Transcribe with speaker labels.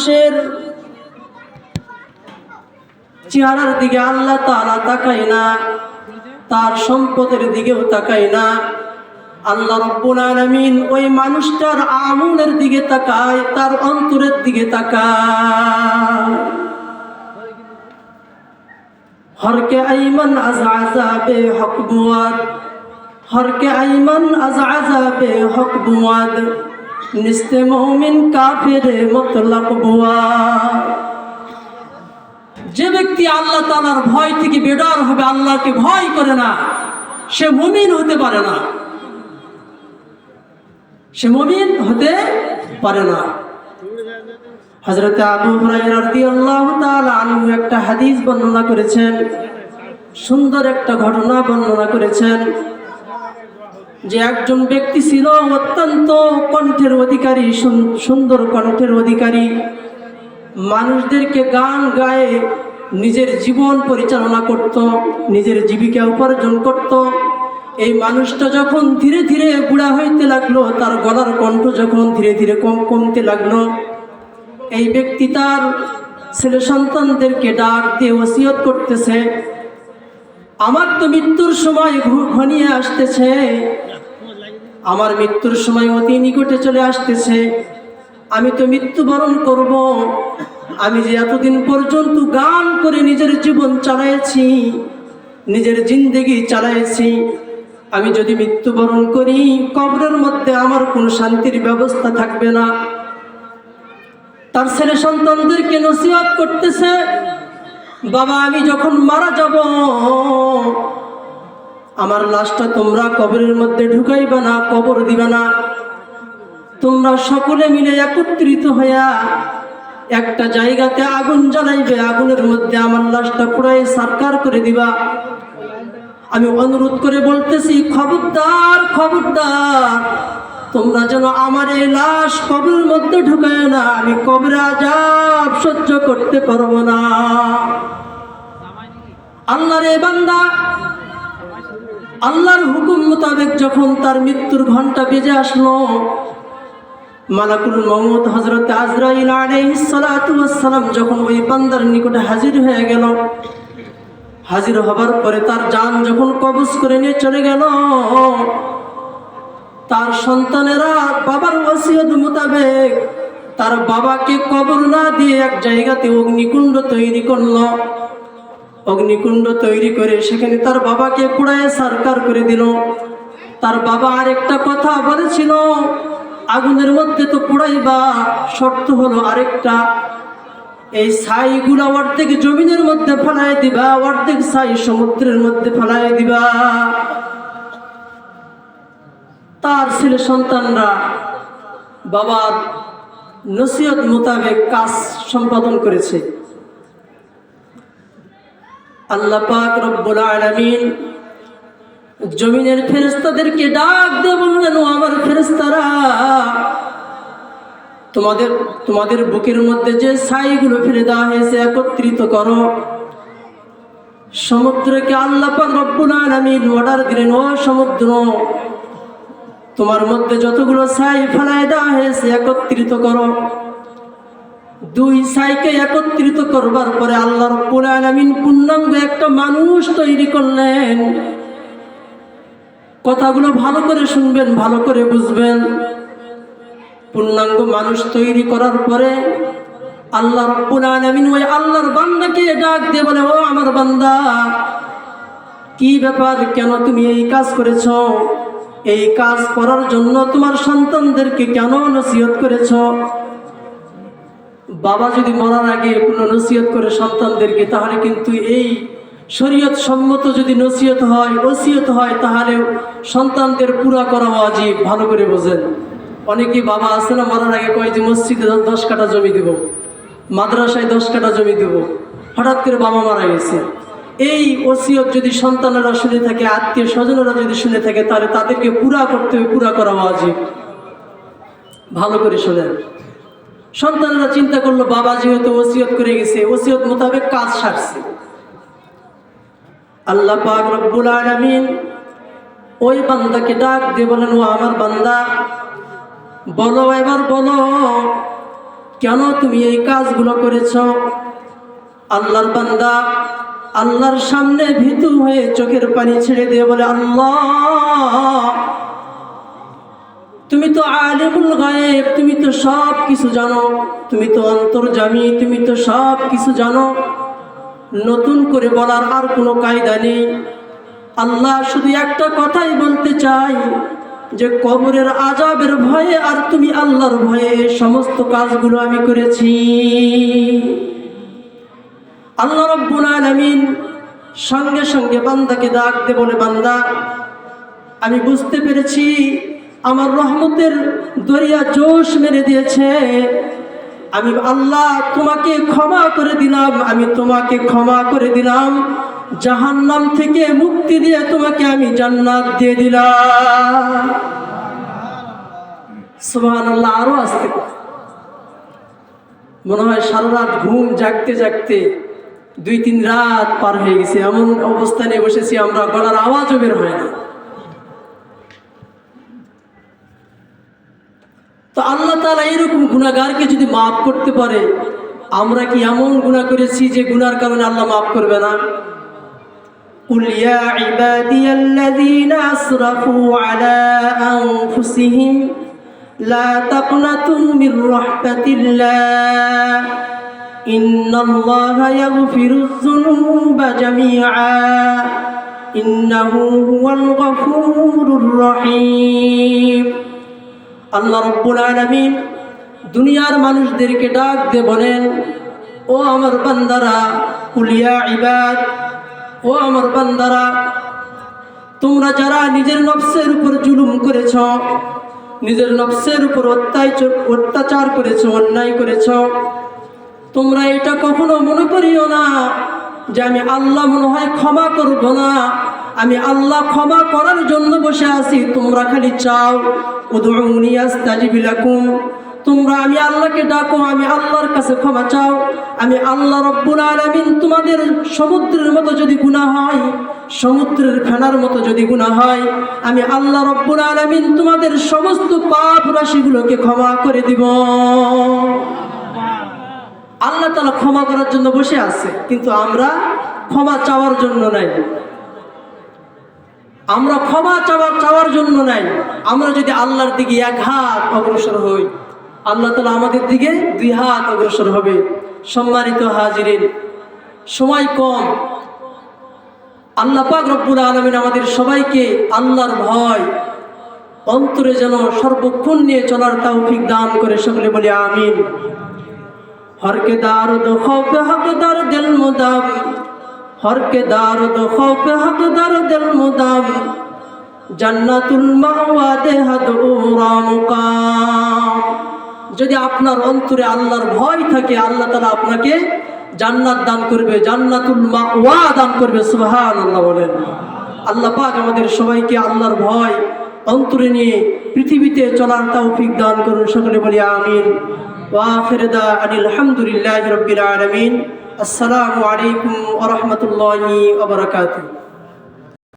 Speaker 1: মানুষের চেহারার দিকে আল্লাহ তাআলা তাকায় না, তার সম্পদের দিকেও তাকায় না। আল্লাহ রাব্বুল আলামিন ওই মানুষটার আমলের দিকে তাকায়, তার অন্তরের দিকে তাকায়। হরকে আইমান আযআযাবে হক বুয়াদ, হরকে আইমান আযআযাবে হক বুয়াদ, নিস্তে মুমিন কাফিরে মুতলাক বুয়াদ। যে ব্যক্তি আল্লাহ তাআলার ভয় থেকে বেডর হবে, আল্লাহকে ভয় করে না, সে মুমিন হতে পারে না, সে মুমিন হতে পারে না। হযরত আবু হুরায়রা রাদিয়াল্লাহু তাআলা আনহু একটা হাদিস বর্ণনা করেছেন, সুন্দর একটা ঘটনা বর্ণনা করেছেন যে একজন ব্যক্তি ছিল অত্যন্ত কণ্ঠের অধিকারী, সুন্দর কণ্ঠের অধিকারী, মানুষদেরকে গান গায়ে নিজের জীবন পরিচালনা করত, নিজের জীবিকা উপার্জন করত। এই মানুষটা যখন ধীরে ধীরে বুড়া হইতে লাগলো, তার গলার কণ্ঠ যখন ধীরে ধীরে কমতে লাগলো, এই ব্যক্তি তার ছেলে সন্তানদেরকে ডাক দিয়ে ওসিয়ত করতেছে, আমার তো মৃত্যুর সময় ঘনিয়ে আসতেছে, আমার মৃত্যুর সময় অতি নিকটে চলে আসতেছে, আমি তো মৃত্যুবরণ করব। আমি যে এতদিন পর্যন্ত গান করে নিজের জীবন চালাইছি, নিজের জিন্দেগি চালাইছি, আমি যদি মৃত্যুবরণ করি, কবরের মধ্যে আমার কোনো শান্তির ব্যবস্থা থাকবে না। তার ছেলে সন্তানদেরকে নসিহত করতেছে, বাবা আমি যখন মারা যাব, আমার লাশটা তোমরা কবরের মধ্যে ঢুকাইবে না, কবর দিবে না, তোমরা সকলে মিলে একত্রিত হইয়া একটা জায়গাতে আগুন জ্বালাইবে, আগুনের মধ্যে আমার লাশটা পুরাই সারকার করে দিবা। আমি অনুরোধ করে বলতেছি, খবরদার খবরদার, তোমরা যেন আমার এই লাশ কবরের মধ্যে ঢুকায় না, আমি কবরে আযাব সহ্য করতে পারবো না। আল্লাহর এই বান্দা আল্লাহর হুকুম মোতাবেক যখন তার মৃত্যুর ঘন্টা বেজে আসলো, মালাকুল মউত হযরত আজরাইল আলাইহিস সালাতু ওয়াস সালাম যখন ওই বান্দার নিকটে হাজির হয়ে গেল, হাজির হবার পরে তার জান যখন কবজ করে নিয়ে চলে গেল, তার সন্তানেরা বাবার ওসিয়ত মোতাবেক তার বাবাকে কবর না দিয়ে এক জায়গাতে অগ্নিকুণ্ড তৈরি করলো। অগ্নিকুণ্ড তৈরি করে সেখানে তার বাবাকে পুড়ায় সারকার করে দিল। তার বাবা আরেকটা কথা বলেছিল, আগুনের মধ্যে তো পুড়াইবা, শর্ত হলো আরেকটা, এই ছাইগুলো অর্ধেক জমিনের মধ্যে ফেলাই দিবা, অর্ধেক ছাই সমুদ্রের মধ্যে ফেলাই দিবা। তার ছেলে সন্তানরা বাবার নসিহত মোতাবেক কাজ সম্পাদন করেছে। আল্লাহ পাক রব্বুল আলামিন জমিনের ফেরেশতাদেরকে ডাক দিয়ে বললেন, ও আমার ফেরেশতারা, তোমাদের বুকের মধ্যে যে ছাইগুলো ফেলে দেওয়া হয়েছে একত্রিত করো। সমুদ্রকে আল্লাহ পাক রব্বুল আলামিন অর্ডার দিলেন, ও সমুদ্র, তোমার মধ্যে যতগুলো ছাই ফেলায় দেওয়া হয়েছে একত্রিত করো। দুই ছাইকে একত্রিত করবার পরে আল্লাহ রাব্বুল আলামিন পূর্ণাঙ্গ একটা মানুষ তৈরি করলেন। কথাগুলো ভালো করে শুনবেন, ভালো করে বুঝবেন। পূর্ণাঙ্গ মানুষ তৈরি করার পরে আল্লাহ রাব্বুল আলামিন ওই আল্লাহর বান্দাকে ডাক দিয়ে বলে, ও আমার বান্দা, কি ব্যাপার, কেন তুমি এই কাজ করেছো? এই কাজ করার জন্য তোমার সন্তানদেরকে কেন নসিহত করেছো? বাবা যদি মরার আগে কোনো নসিহত করে সন্তানদেরকে, তাহলে কিন্তু এই শরীয়ত সম্মত যদি নসিহত হয়, ওসিয়ত হয়, তাহলে সন্তানদের পুরা করা ওয়াজিব। ভালো করে বোঝেন। অনেকে বাবা আছে না, মরার আগে কয় যে মসজিদে 10 কাঠা জমি দেব, মাদ্রাসায় 10 কাঠা জমি দেব। হঠাৎ করে বাবা মারা গেছে, এই ওসিয়ত যদি সন্তানেরা শুনে থাকে, আত্মীয় স্বজনেরা যদি শুনে থাকে, তাহলে তাদেরকে পুরা করতে হবে, পুরা করা ওয়াজিব। ভালো করে শোনেন। সন্তানেরা চিন্তা করলো, বাবা যেহেতু ওসিয়ত করে গেছে, ওসিয়ত মোতাবেক কাজ সারছে। আল্লাহ পাক রব্বুল আলামিন ওই বান্দাকে ডাক দিয়ে বলেন, ও আমার বান্দা, বলো, এবার বলো, কেন তুমি এই কাজগুলো করেছো? আল্লাহর বান্দা আল্লাহর সামনে ভীতু হয়ে চোখের পানি ছেড়ে দিয়ে বলে, আল্লাহ, তুমি তো আলিমুল গায়েব, তুমি তো সব কিছু জানো, তুমি তো অন্তর্যামী, তুমি তো সব কিছু জানো। নতুন করে বলার আর কোনো কায়দা নেই। আল্লাহ শুধু একটা কথাই বলতে চাই যে কবরের আযাবের ভয়ে আর তুমি আল্লাহর ভয়ে এই সমস্ত কাজগুলো আমি করেছি। আল্লাহ রাব্বুল আলামিন সঙ্গে সঙ্গে বান্দাকে ডাক দিয়ে বলে, বান্দা, আমি বুঝতে পেরেছি আমার রহমতের দরিয়া জোশ মেরে দিয়েছে। আমি আল্লাহ তোমাকে ক্ষমা করে দিলাম, আমি তোমাকে ক্ষমা করে দিলাম। জাহান্নাম থেকে মুক্তি দিয়ে তোমাকে আমি জান্নাত দিয়ে দিলাম। সুবহানাল্লাহ। আরো আসতে মনে হয় সারা রাত ঘুম জাগতে জাগতে 2-3 রাত পার হয়ে গেছে, এমন অবস্থানে বসেছি আমরা, গলার আওয়াজও বের হয় না। তো আল্লাহ তাআলা এরকম গুনাহগারকে যদি মাফ করতে পারে, আমরা কি এমন গুনাহ করেছি যে গুনার কারণে আল্লাহ মাফ করবে না? কুল ইয়া ইবাদিয়াল্লাযীনা আসরাফু আলা আনফুসিহিম লা তাকনাতু মির রাহমাতিল্লাহ ইন্নাল্লাহা ইয়াগফিরুয যুনুবা জামিআ ইন্নাহু হুয়াল গফুরুর রহিম। আল্লাহ রাব্বুল আলামিন দুনিয়ার মানুষদেরকে ডাক দিয়ে বলেন, ও আমার বান্দারা, কুল ইয়া ইবাদ, ও আমার বান্দারা, তোমরা যারা নিজের নফসের উপর জুলুম করেছ, নিজের নফসের উপর অত্যাচার করেছ, অন্যায় করেছ, তোমরা এটা কখনো মনে করিও না যে আমি আল্লাহ মনে হয় ক্ষমা করব না। আমি আল্লাহ ক্ষমা করার জন্য বসে আছি। তোমরা খালি চাও উদউনি আস্তাজিব লাকুম, তোমরা আমি আল্লাহকে ডাকো, আমি আল্লাহর কাছে ক্ষমা চাও। আমি আল্লাহ রাব্বুল আলামিন তোমাদের সমুদ্রের মতো যদি গুনাহ হয়, সমুদ্রের ফেনার মতো যদি গুনাহ হয়, আমি আল্লাহ রাব্বুল আলামিন তোমাদের সমস্ত পাপ রাশিগুলোকে ক্ষমা করে দিব। আল্লাহ তাআলা ক্ষমা করার জন্য বসে আছে, কিন্তু আমরা ক্ষমা চাওয়ার জন্য নাই। আমরা ক্ষমা চাওয়ার জন্য নাই। আমরা যদি আল্লাহর দিকে 1 হাত অগ্রসর হই, আল্লাহ তাআলা আমাদের দিকে 2 হাত অগ্রসর হবে। সম্মানিত হাজিরিন, সময় কম। আল্লাহ পাক রব্বুল আলামিন আমাদের সবাইকে আল্লাহর ভয় অন্তরে যেন সর্বক্ষণ নিয়ে চলার তৌফিক দান করে। সকলে বলি আমিন। हर के दारुद खौफ हकदार दिल मुदाम, हर के दारुद खौफ हकदार दिल मुदाम, জান্নাতুল মাওয়া দেহাদ উরা মুকাম। যদি আপনার অন্তরে আল্লাহর ভয় থাকে, আল্লাহ তাআলা আপনাকে জান্নাত দান করবে, জান্নাতুল মাওয়া দান করবে। সুবহানাল্লাহ বলেন। আল্লাহ পাক আমাদের সবাইকে আল্লাহর ভয় অন্তরে নিয়ে পৃথিবীতে চলার তৌফিক দান করুন। সকলে বলি আমিন। وآخر دعوانا الحمد لله رب العالمين. السلام عليكم ورحمة الله وبركاته.